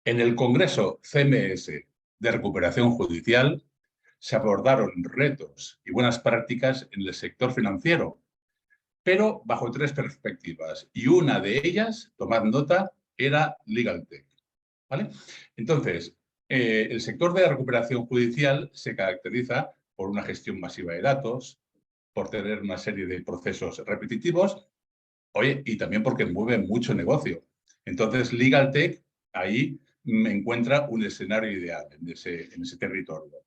En el Congreso CMS de Recuperación Judicial se abordaron retos y buenas prácticas en el sector financiero, pero bajo tres perspectivas. Y una de ellas, tomad nota, era LegalTech. ¿Vale? Entonces, el sector de recuperación judicial se caracteriza por una gestión masiva de datos, por tener una serie de procesos repetitivos, oye, y también porque mueve mucho negocio. Entonces, LegalTech ahí me encuentra un escenario ideal en ese territorio.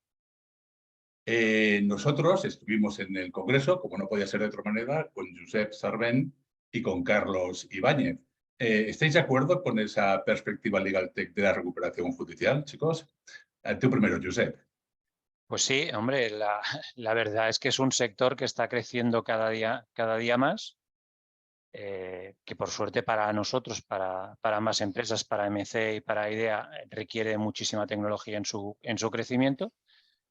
Nosotros estuvimos en el Congreso, como no podía ser de otra manera, con Josep Sarvent y con Carlos Ibáñez. ¿Estáis de acuerdo con esa perspectiva LegalTech de la recuperación judicial, chicos? Tú primero, Josep. Pues sí, hombre, la verdad es que es un sector que está creciendo cada día más, que por suerte para nosotros, para ambas empresas, para MC y para IDEA, requiere muchísima tecnología en su crecimiento.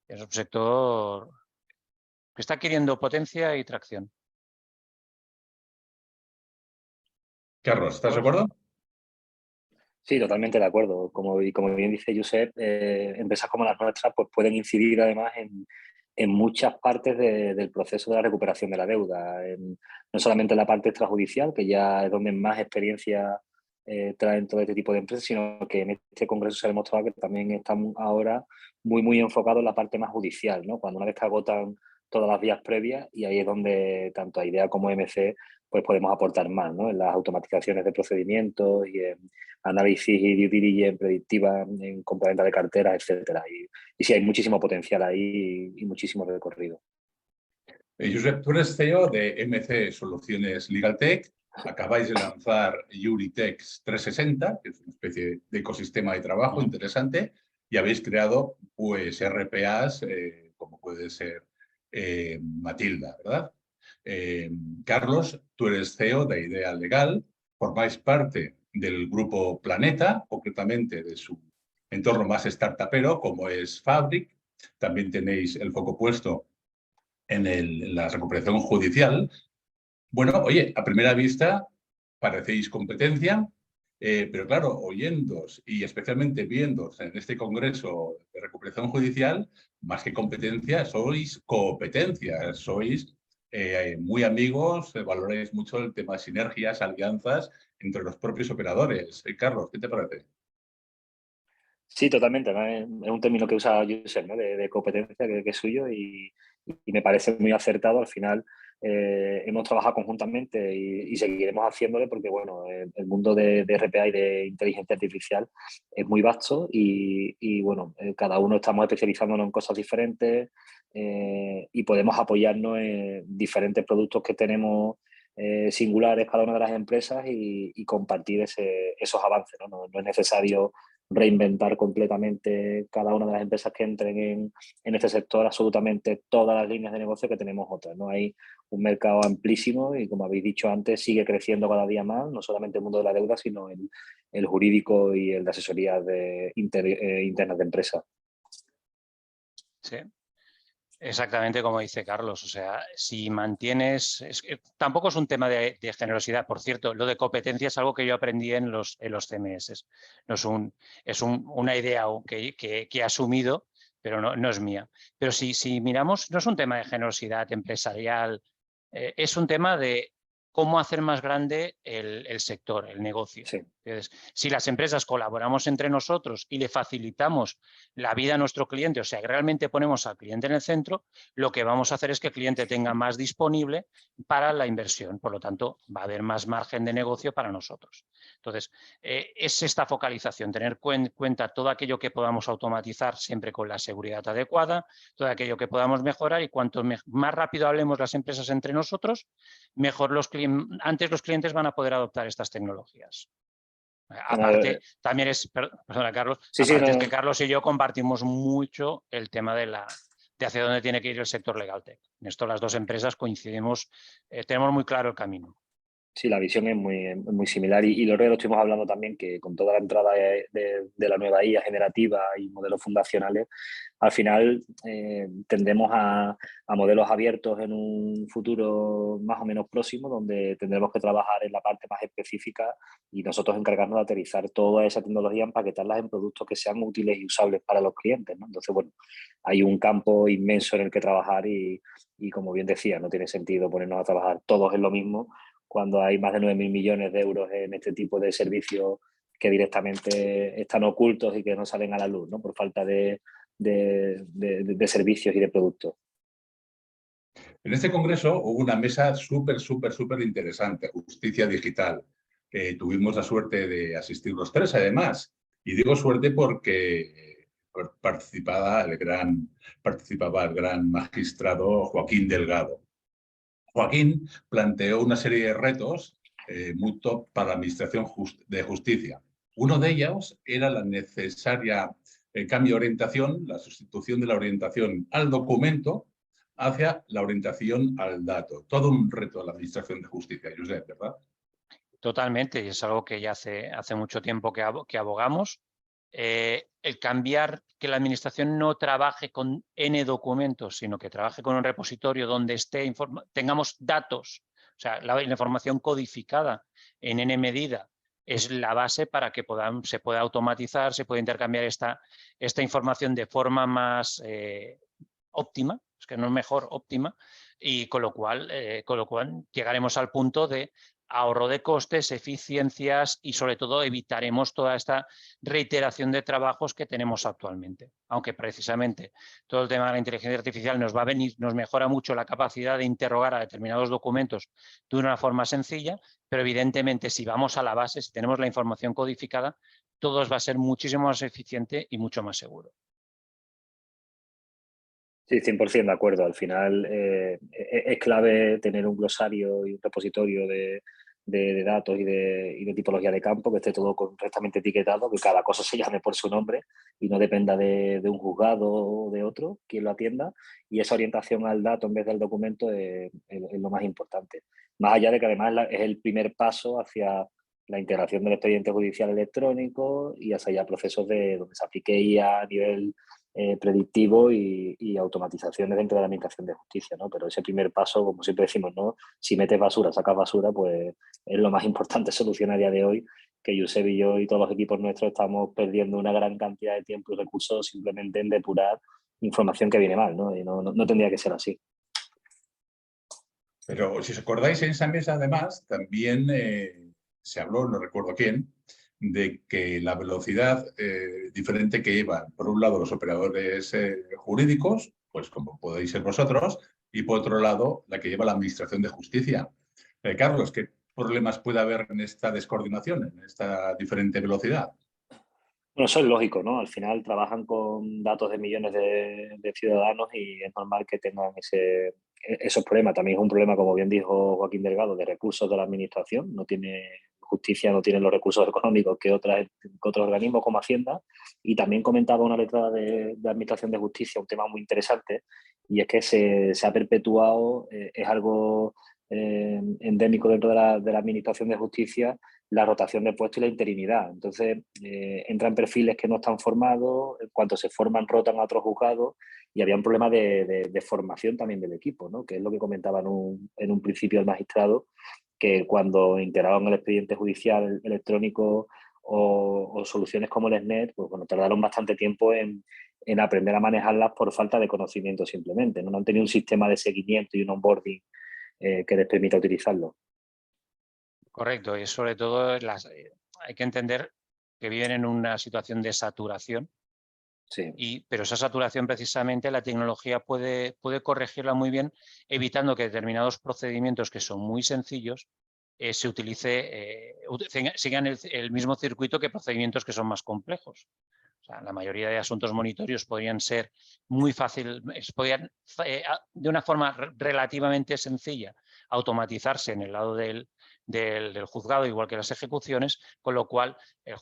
Es un sector que está adquiriendo potencia y tracción. Carlos, ¿estás de acuerdo? Sí, totalmente de acuerdo. Como bien dice Josep, empresas como las nuestras pues pueden incidir además en muchas partes del proceso de la recuperación de la deuda. No solamente en la parte extrajudicial, que ya es donde más experiencia traen todo este tipo de empresas, sino que en este congreso se ha demostrado que también están ahora muy enfocados en la parte más judicial, ¿no? Cuando una vez que agotan todas las vías previas, y ahí es donde tanto IDEA como MC pues podemos aportar más, ¿no? En las automatizaciones de procedimientos y en análisis y due diligence predictiva en compraventa de carteras, etcétera. Y sí, hay muchísimo potencial ahí y muchísimo recorrido. Josep, tú eres CEO de MC Soluciones LegalTech. Acabáis de lanzar Yuritex 360, que es una especie de ecosistema de trabajo interesante, y habéis creado pues RPAs como puede ser Matilda, ¿verdad? Carlos, tú eres CEO de Idea Legal, formáis parte del grupo Planeta, concretamente de su entorno más startupero, como es Fabric. También tenéis el foco puesto en la recuperación judicial. Bueno, oye, a primera vista parecéis competencia, pero claro, oyéndos y especialmente viéndos en este Congreso de Recuperación Judicial, más que competencia, sois competencia, sois muy amigos, valoráis mucho el tema de sinergias, alianzas entre los propios operadores. Carlos, ¿qué te parece? Sí, totalmente. ¿No? Es un término que usa Josep, ¿no? De competencia, que es suyo y me parece muy acertado. Al final hemos trabajado conjuntamente y seguiremos haciéndole porque, bueno, el mundo de RPA y de inteligencia artificial es muy vasto y bueno, cada uno estamos especializándonos en cosas diferentes y podemos apoyarnos en diferentes productos que tenemos singulares cada una de las empresas y compartir esos avances, ¿no? No es necesario reinventar completamente cada una de las empresas que entren en este sector, absolutamente todas las líneas de negocio que tenemos otras, ¿no? Hay un mercado amplísimo y, como habéis dicho antes, sigue creciendo cada día más, no solamente el mundo de la deuda, sino el jurídico y el de asesorías internas de empresas. Sí. Exactamente como dice Carlos, o sea, si mantienes, tampoco es un tema de generosidad, por cierto, lo de competencia es algo que yo aprendí en los CMS, no es una idea que he asumido, pero no es mía. Pero si miramos, no es un tema de generosidad empresarial, es un tema de cómo hacer más grande el sector, el negocio. Sí. Entonces, si las empresas colaboramos entre nosotros y le facilitamos la vida a nuestro cliente, o sea, que realmente ponemos al cliente en el centro, lo que vamos a hacer es que el cliente tenga más disponible para la inversión. Por lo tanto, va a haber más margen de negocio para nosotros. Entonces, es esta focalización, tener en cuenta todo aquello que podamos automatizar siempre con la seguridad adecuada, todo aquello que podamos mejorar y cuanto más rápido hablemos las empresas entre nosotros, mejor antes los clientes van a poder adoptar estas tecnologías. Aparte, también es, perdona Carlos, Sí, aparte no. es que Carlos y yo compartimos mucho el tema de hacia dónde tiene que ir el sector LegalTech. En esto las dos empresas coincidimos, tenemos muy claro el camino. Sí, la visión es muy similar y lo otro que lo estuvimos hablando también, que con toda la entrada de la nueva IA generativa y modelos fundacionales, al final tendremos a modelos abiertos en un futuro más o menos próximo, donde tendremos que trabajar en la parte más específica y nosotros encargarnos de aterrizar toda esa tecnología, empaquetarlas en productos que sean útiles y usables para los clientes, ¿no? Entonces, bueno, hay un campo inmenso en el que trabajar y como bien decía, no tiene sentido ponernos a trabajar todos en lo mismo cuando hay más de 9.000 millones de euros en este tipo de servicios que directamente están ocultos y que no salen a la luz, ¿no? Por falta de servicios y de productos. En este congreso hubo una mesa súper interesante, Justicia Digital. Tuvimos la suerte de asistir los tres, además. Y digo suerte porque participaba el gran magistrado Joaquín Delgado. Joaquín planteó una serie de retos muy top para la Administración de Justicia. Uno de ellos era la necesaria cambio de orientación, la sustitución de la orientación al documento hacia la orientación al dato. Todo un reto de la Administración de Justicia, Josep, ¿verdad? Totalmente, y es algo que ya hace mucho tiempo que abogamos. El cambiar que la administración no trabaje con N documentos, sino que trabaje con un repositorio donde tengamos datos, o sea, la información codificada en N medida es la base para que se pueda automatizar, se pueda intercambiar esta información de forma más óptima, es que no es mejor, óptima, y con lo cual llegaremos al punto de ahorro de costes, eficiencias y sobre todo evitaremos toda esta reiteración de trabajos que tenemos actualmente. Aunque precisamente todo el tema de la inteligencia artificial nos mejora mucho la capacidad de interrogar a determinados documentos de una forma sencilla, pero evidentemente si vamos a la base, si tenemos la información codificada, todo va a ser muchísimo más eficiente y mucho más seguro. Sí, 100% de acuerdo. Al final es clave tener un glosario y un repositorio de datos y de tipología de campo, que esté todo correctamente etiquetado, que cada cosa se llame por su nombre y no dependa de un juzgado o de otro quien lo atienda. Y esa orientación al dato en vez del documento es lo más importante. Más allá de que además es el primer paso hacia la integración del expediente judicial electrónico y hacia ya procesos donde se aplique IA a nivel predictivo y automatizaciones dentro de la Administración de Justicia, ¿no? Pero ese primer paso, como siempre decimos, ¿no? Si metes basura, sacas basura, pues es lo más importante solucionar a día de hoy, que Josep y yo y todos los equipos nuestros estamos perdiendo una gran cantidad de tiempo y recursos simplemente en depurar información que viene mal, ¿no? Y no tendría que ser así. Pero si os acordáis, en esa mesa, además, también se habló, no recuerdo quién, de que la velocidad diferente que llevan, por un lado, los operadores jurídicos, pues como podéis ser vosotros, y por otro lado, la que lleva la Administración de Justicia. Carlos, ¿qué problemas puede haber en esta descoordinación, en esta diferente velocidad? Bueno, eso es lógico, ¿no? Al final trabajan con datos de millones de ciudadanos y es normal que tengan esos problemas. También es un problema, como bien dijo Joaquín Delgado, de recursos de la Administración. Justicia no tiene los recursos económicos que otros organismos como Hacienda. Y también comentaba una letrada de Administración de Justicia, un tema muy interesante, y es que se ha perpetuado, es algo endémico dentro de la Administración de Justicia, la rotación de puestos y la interinidad. Entonces, entran perfiles que no están formados, en cuanto se forman, rotan a otros juzgados y había un problema de formación también del equipo, ¿no? Que es lo que comentaba en un principio el magistrado, que cuando integraban el expediente judicial electrónico o soluciones como el SNET, pues bueno, tardaron bastante tiempo en aprender a manejarlas por falta de conocimiento simplemente, ¿no? No han tenido un sistema de seguimiento y un onboarding que les permita utilizarlo. Correcto, y sobre todo hay que entender que viven en una situación de saturación, Sí. pero esa saturación precisamente la tecnología puede corregirla muy bien, evitando que determinados procedimientos que son muy sencillos sigan el mismo circuito que procedimientos que son más complejos. O sea, la mayoría de asuntos monitorios podrían ser muy fácil, de una forma relativamente sencilla, automatizarse en el lado del juzgado, igual que las ejecuciones, con lo cual el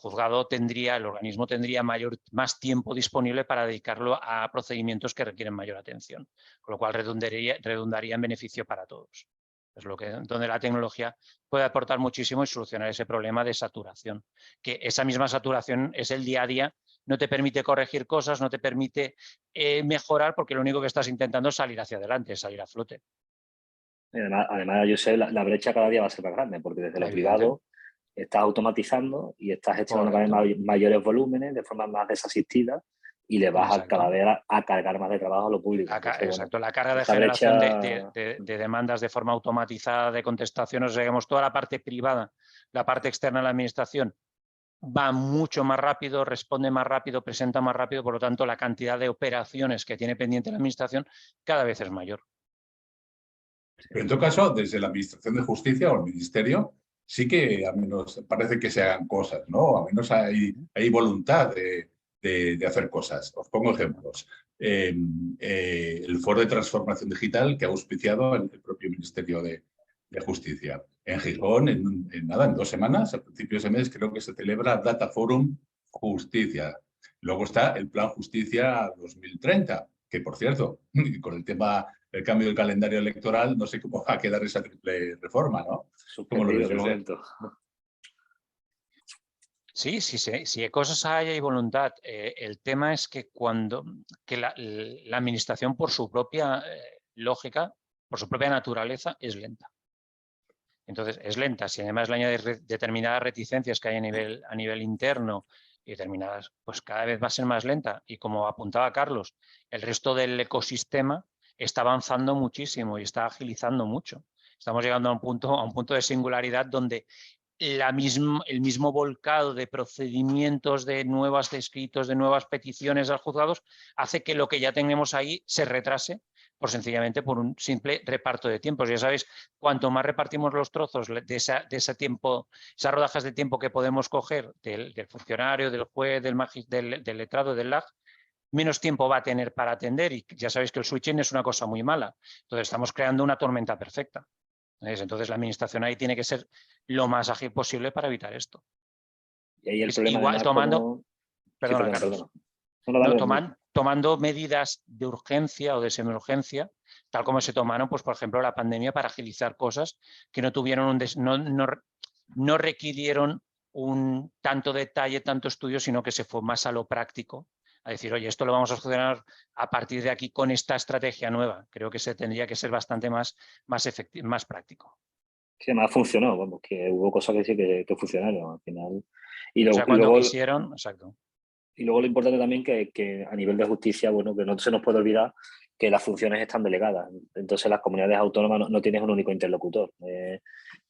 organismo tendría más tiempo disponible para dedicarlo a procedimientos que requieren mayor atención, con lo cual redundaría en beneficio para todos. Es donde la tecnología puede aportar muchísimo y solucionar ese problema de saturación. Que esa misma saturación es el día a día, no te permite corregir cosas, no te permite mejorar, porque lo único que estás intentando es salir hacia adelante, salir a flote. Además, yo sé, la brecha cada día va a ser más grande, porque desde lo Evidente. privado estás automatizando y estás gestionando cada vez mayores volúmenes de forma más desasistida y le vas cada vez a cargar más de trabajo a lo público. Exacto, la carga de generación de demandas de forma automatizada, de contestaciones, digamos, toda la parte privada, la parte externa de la administración, va mucho más rápido, responde más rápido, presenta más rápido, por lo tanto, la cantidad de operaciones que tiene pendiente la administración cada vez es mayor. Pero en todo caso, desde la Administración de Justicia o el Ministerio, sí que al menos parece que se hagan cosas, ¿no? Al menos hay voluntad de hacer cosas. Os pongo ejemplos. El Foro de Transformación Digital que ha auspiciado el propio Ministerio de Justicia. En Gijón, en 2 semanas, a principios de mes, creo que se celebra Data Forum Justicia. Luego está el Plan Justicia 2030, que por cierto, con el tema del cambio del calendario electoral, no sé cómo va a quedar esa triple reforma, ¿no? ¿Cómo lo ves, de momento. Sí, cosas hay voluntad. El tema es que la administración, por su propia lógica, por su propia naturaleza, es lenta. Entonces, es lenta. Si además le añades determinadas reticencias que hay a nivel interno y determinadas, pues cada vez va a ser más lenta. Y como apuntaba Carlos, el resto del ecosistema está avanzando muchísimo y está agilizando mucho. Estamos llegando a un punto de singularidad donde el mismo volcado de procedimientos, de nuevos escritos, de nuevas peticiones a los juzgados, hace que lo que ya tenemos ahí se retrase sencillamente por un simple reparto de tiempos. Ya sabéis, cuanto más repartimos los trozos de ese tiempo, esas rodajas de tiempo que podemos coger del funcionario, del juez, del letrado, del LAG, menos tiempo va a tener para atender, y ya sabéis que el switching es una cosa muy mala. Entonces estamos creando una tormenta perfecta. Entonces la administración ahí tiene que ser lo más ágil posible para evitar esto. Y ahí el problema igual tomando, perdona, Carlos. perdona. Tomando medidas de urgencia o de semiurgencia, tal como se tomaron, pues, por ejemplo, la pandemia, para agilizar cosas que no tuvieron no requirieron un tanto detalle, tanto estudio, sino que se fue más a lo práctico, a decir, oye, esto lo vamos a solucionar a partir de aquí con esta estrategia nueva. Creo que se tendría que ser bastante más práctico. Sí, además funcionó, vamos, que hubo cosas que sí que funcionaron al final. Cuando quisieron, exacto. Y luego lo importante también que a nivel de justicia, bueno, que no se nos puede olvidar que las funciones están delegadas. Entonces las comunidades autónomas no tienes un único interlocutor.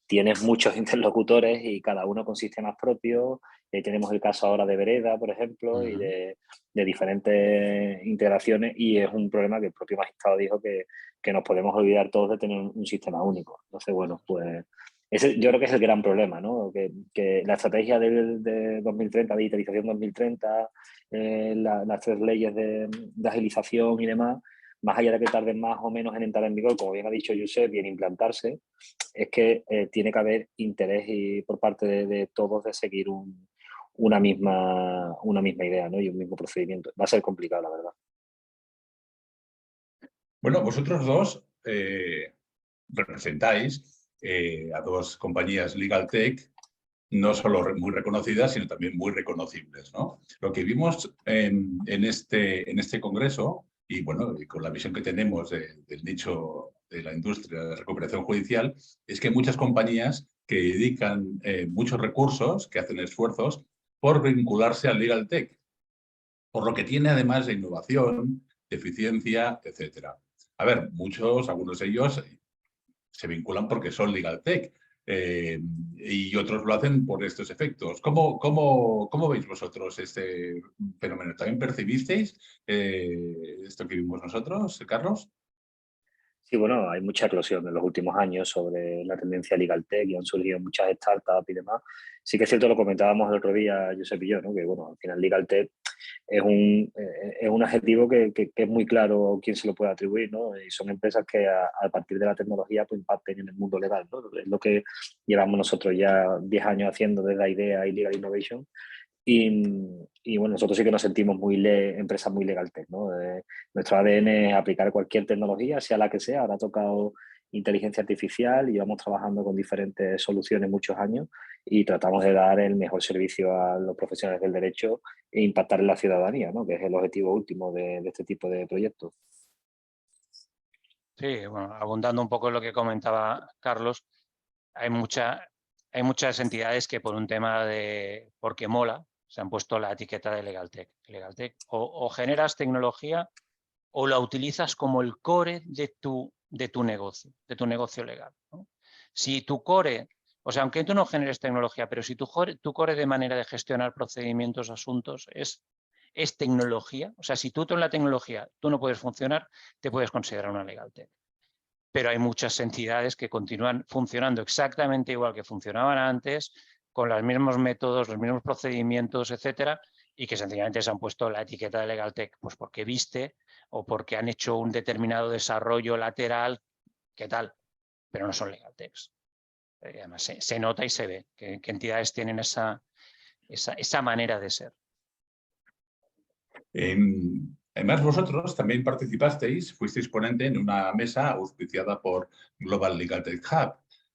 Tienes muchos interlocutores y cada uno con sistemas propios. Tenemos el caso ahora de Vereda, por ejemplo, y de diferentes integraciones, y es un problema que el propio magistrado dijo que nos podemos olvidar todos de tener un sistema único. Entonces, bueno, pues yo creo que es el gran problema, ¿no? Que la estrategia de 2030, digitalización 2030, las 3 leyes de agilización y demás, más allá de que tarden más o menos en entrar en vigor, como bien ha dicho Josep, y en implantarse, es que tiene que haber interés por parte de todos de seguir una misma idea, ¿no? Y un mismo procedimiento. Va a ser complicado, la verdad. Bueno, vosotros dos representáis a 2 compañías Legal Tech, no solo muy reconocidas, sino también muy reconocibles, ¿no? Lo que vimos en este congreso, y bueno, y con la visión que tenemos del nicho de la industria de recuperación judicial, es que hay muchas compañías que dedican muchos recursos, que hacen esfuerzos por vincularse al Legal Tech, por lo que tiene además de innovación, de eficiencia, etcétera. A ver, algunos de ellos se vinculan porque son Legal Tech, y otros lo hacen por estos efectos. ¿Cómo veis vosotros este fenómeno? ¿También percibisteis esto que vimos nosotros, Carlos? Sí, bueno, hay mucha eclosión en los últimos años sobre la tendencia Legal Tech y han surgido muchas startups y demás. Sí que es cierto, lo comentábamos el otro día, Josep y yo, ¿no? Que bueno, al final Legal Tech es un adjetivo que es muy claro quién se lo puede atribuir, ¿no? Y son empresas que a partir de la tecnología pues impacten en el mundo legal, ¿no? Es lo que llevamos nosotros ya 10 años haciendo desde la idea y Legal Innovation. Y bueno, nosotros sí que nos sentimos empresas muy legal tech, ¿no? Nuestro ADN es aplicar cualquier tecnología, sea la que sea. Ahora ha tocado inteligencia artificial y llevamos trabajando con diferentes soluciones muchos años y tratamos de dar el mejor servicio a los profesionales del derecho e impactar en la ciudadanía, ¿no? Que es el objetivo último de este tipo de proyectos. Sí, bueno, abundando un poco en lo que comentaba Carlos, hay muchas entidades que por un tema de porque mola se han puesto la etiqueta de LegalTech. LegalTech o generas tecnología o la utilizas como el core de tu negocio legal, ¿no? Si tu core, o sea, aunque tú no generes tecnología, pero si tu core de manera de gestionar procedimientos, asuntos, es tecnología, o sea, si tú con la tecnología tú no puedes funcionar, te puedes considerar una LegalTech. Pero hay muchas entidades que continúan funcionando exactamente igual que funcionaban antes, con los mismos métodos, los mismos procedimientos, etcétera, y que sencillamente se han puesto la etiqueta de LegalTech, pues porque viste o porque han hecho un determinado desarrollo lateral, ¿qué tal? Pero no son LegalTechs. Además, se nota y se ve que entidades tienen esa manera de ser. Además, vosotros también participasteis, fuisteis ponente en una mesa auspiciada por Global Legal Tech Hub.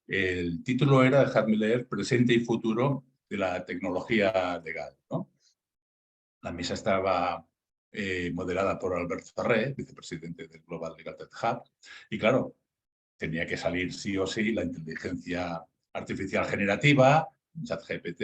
El título era, dejadme leer, Presente y futuro de la tecnología legal, ¿no? La mesa estaba moderada por Alberto Ferrer, vicepresidente del Global Legal Tech Hub, y claro, tenía que salir sí o sí la inteligencia artificial generativa, ChatGPT,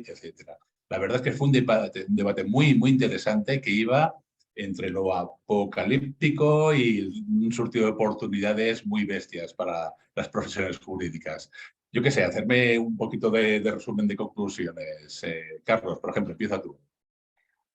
etcétera. La verdad es que fue un debate muy, muy interesante que iba entre lo apocalíptico y un surtido de oportunidades muy bestias para las profesiones jurídicas. Yo qué sé, hacerme un poquito de resumen de conclusiones. Carlos, por ejemplo, empieza tú.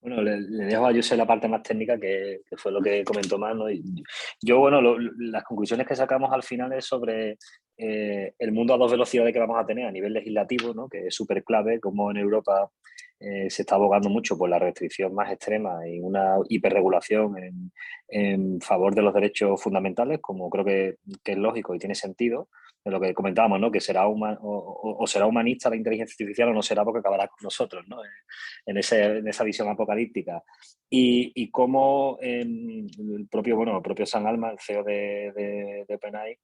Bueno, le dejo a José la parte más técnica, que fue lo que comentó más, ¿no? Y yo, bueno, las conclusiones que sacamos al final es sobre el mundo a dos velocidades que vamos a tener a nivel legislativo, ¿no? Que es súper clave, como en Europa se está abogando mucho por la restricción más extrema y una hiperregulación en favor de los derechos fundamentales, como creo que es lógico y tiene sentido, de lo que comentábamos, ¿no? Que será será humanista la inteligencia artificial o no será, porque acabará con nosotros, ¿no? En esa visión apocalíptica. Y cómo el propio Sam Altman, el CEO de OpenAI,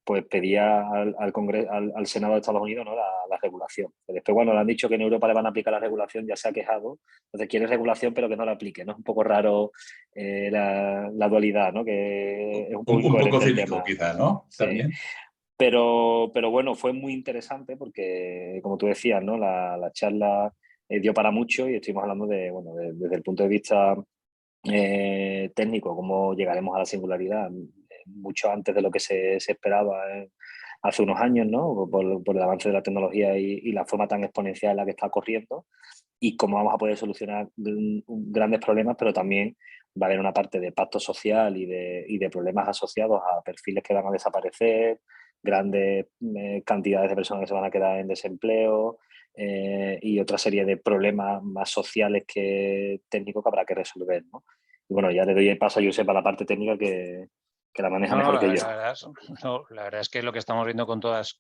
pues pedía al Senado de Estados Unidos, ¿no? la regulación. Después, cuando le han dicho que en Europa le van a aplicar la regulación, ya se ha quejado. Entonces quiere regulación, pero que no la aplique, ¿no? Es un poco raro la dualidad, ¿no? Que es un poco Un poco incoherente el cínico, tema. quizá, ¿no? Sí. También. Pero bueno, fue muy interesante porque, como tú decías, ¿no? La charla dio para mucho y estuvimos hablando desde el punto de vista técnico, cómo llegaremos a la singularidad mucho antes de lo que se esperaba hace unos años, ¿no? Por el avance de la tecnología y la forma tan exponencial en la que está corriendo, y cómo vamos a poder solucionar grandes problemas, pero también va a haber una parte de pacto social y de problemas asociados a perfiles que van a desaparecer, grandes cantidades de personas que se van a quedar en desempleo, y otra serie de problemas más sociales que técnicos que habrá que resolver, ¿no? Y bueno, ya le doy el paso a Josep para la parte técnica que la maneja mejor que yo. La verdad es que es lo que estamos viendo con todas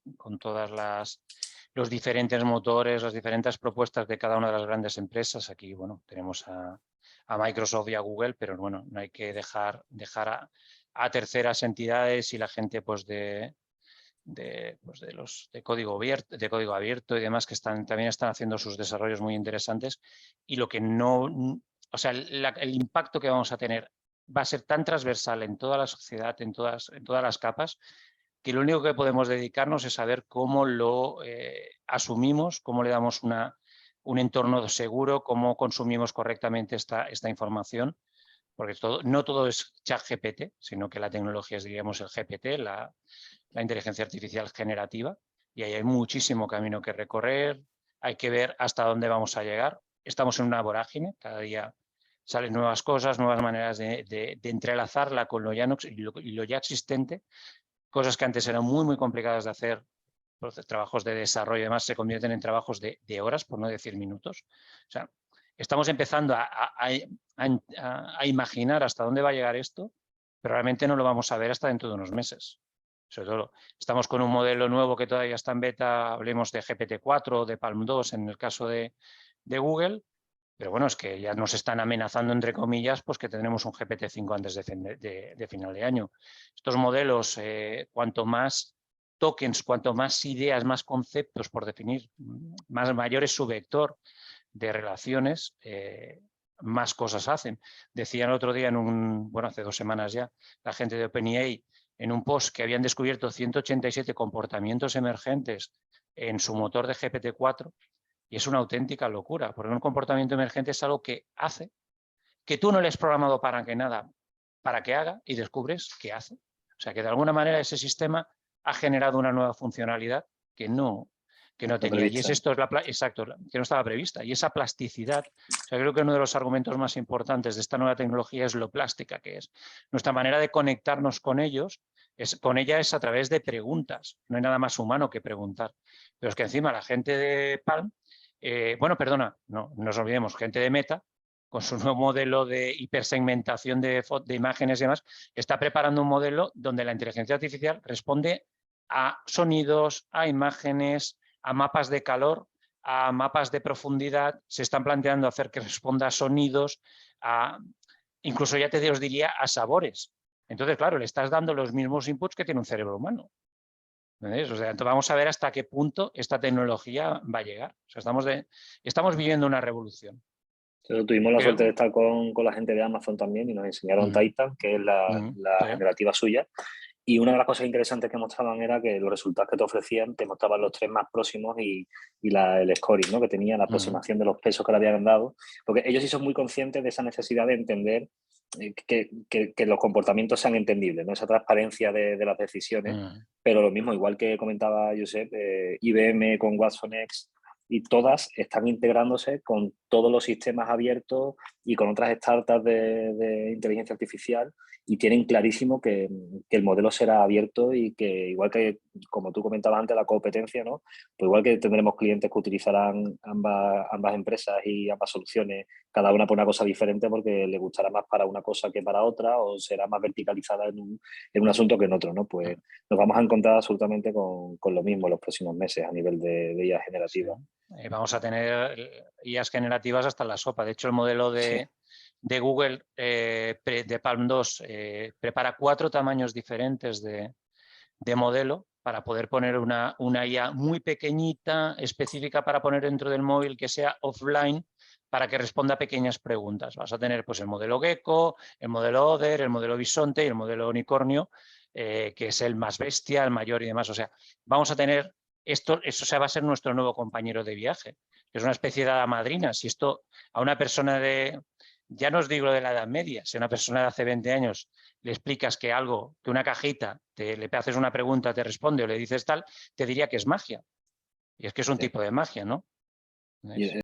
los diferentes motores, las diferentes propuestas de cada una de las grandes empresas. Aquí, bueno, tenemos a Microsoft y a Google, pero bueno, no hay que dejar a terceras entidades y la gente pues de código abierto y demás, que también están haciendo sus desarrollos muy interesantes, y lo que no, o sea, el impacto que vamos a tener va a ser tan transversal en toda la sociedad, en todas las capas, que lo único que podemos dedicarnos es a ver cómo lo asumimos, cómo le damos un entorno seguro, cómo consumimos correctamente esta información, porque no todo es ChatGPT, sino que la tecnología es, diríamos, el GPT, la inteligencia artificial generativa, y ahí hay muchísimo camino que recorrer, hay que ver hasta dónde vamos a llegar. Estamos en una vorágine, cada día salen nuevas cosas, nuevas maneras de entrelazarla con lo ya existente, cosas que antes eran muy, muy complicadas de hacer. Los trabajos de desarrollo además se convierten en trabajos de horas, por no decir minutos. O sea, estamos empezando a imaginar hasta dónde va a llegar esto, pero realmente no lo vamos a ver hasta dentro de unos meses. Sobre todo, estamos con un modelo nuevo que todavía está en beta, hablemos de GPT-4 o de Palm 2 en el caso de Google, Pero bueno, es que ya nos están amenazando, entre comillas, pues que tendremos un GPT-5 antes de final de año. Estos modelos, cuanto más tokens, cuanto más ideas, más conceptos por definir, mayor es su vector de relaciones, más cosas hacen. Decían otro día, hace 2 semanas ya, la gente de OpenAI, en un post que habían descubierto 187 comportamientos emergentes en su motor de GPT-4, y es una auténtica locura, porque un comportamiento emergente es algo que hace, que tú no le has programado para que nada, para que haga, y descubres que hace. O sea, que de alguna manera ese sistema ha generado una nueva funcionalidad que no tenía. Y es esto, exacto, que no estaba prevista. Y esa plasticidad, o sea, creo que uno de los argumentos más importantes de esta nueva tecnología es lo plástica que es. Nuestra manera de conectarnos con ellos, con ella es a través de preguntas. No hay nada más humano que preguntar. Pero es que encima la gente de Palm, no nos olvidemos, gente de Meta, con su nuevo modelo de hipersegmentación de imágenes y demás, está preparando un modelo donde la inteligencia artificial responde a sonidos, a imágenes, a mapas de calor, a mapas de profundidad. Se están planteando hacer que responda a sonidos, incluso ya os diría a sabores. Entonces, claro, le estás dando los mismos inputs que tiene un cerebro humano. ¿Ves? O sea, vamos a ver hasta qué punto esta tecnología va a llegar. O sea, estamos viviendo una revolución. Tuvimos la suerte de estar con la gente de Amazon también y nos enseñaron Titan, que es la generativa suya. Y una de las cosas interesantes que mostraban era que los resultados que te ofrecían te mostraban los 3 más próximos y el scoring, ¿no? Que tenía, la aproximación de los pesos que le habían dado. Porque ellos sí son muy conscientes de esa necesidad de entender que los comportamientos sean entendibles, ¿no? Esa transparencia de las decisiones. Pero lo mismo, igual que comentaba Josep, IBM con Watson X, y todas están integrándose con todos los sistemas abiertos y con otras startups de inteligencia artificial, y tienen clarísimo que el modelo será abierto y que, igual que, como tú comentabas antes, la competencia, ¿no? Pues igual que tendremos clientes que utilizarán ambas empresas y ambas soluciones, cada una por una cosa diferente, porque le gustará más para una cosa que para otra, o será más verticalizada en un asunto que en otro, ¿no? Pues nos vamos a encontrar absolutamente con lo mismo en los próximos meses a nivel de IA generativa. Sí. Vamos a tener IAs generativas hasta la sopa. De hecho, el modelo de Google de Palm 2 prepara 4 tamaños diferentes de modelo para poder poner una IA muy pequeñita, específica para poner dentro del móvil, que sea offline, para que responda a pequeñas preguntas. Vas a tener pues el modelo Gecko, el modelo Oder, el modelo Bisonte y el modelo Unicornio, que es el más bestia, el mayor y demás. O sea, vamos a tener eso va a ser nuestro nuevo compañero de viaje. Es una especie de hada madrina. Si esto a una persona ya no os digo de la Edad Media, si a una persona de hace 20 años le explicas que una cajita, le haces una pregunta, te responde o le dices tal, te diría que es magia. Y es que es un tipo de magia, ¿no?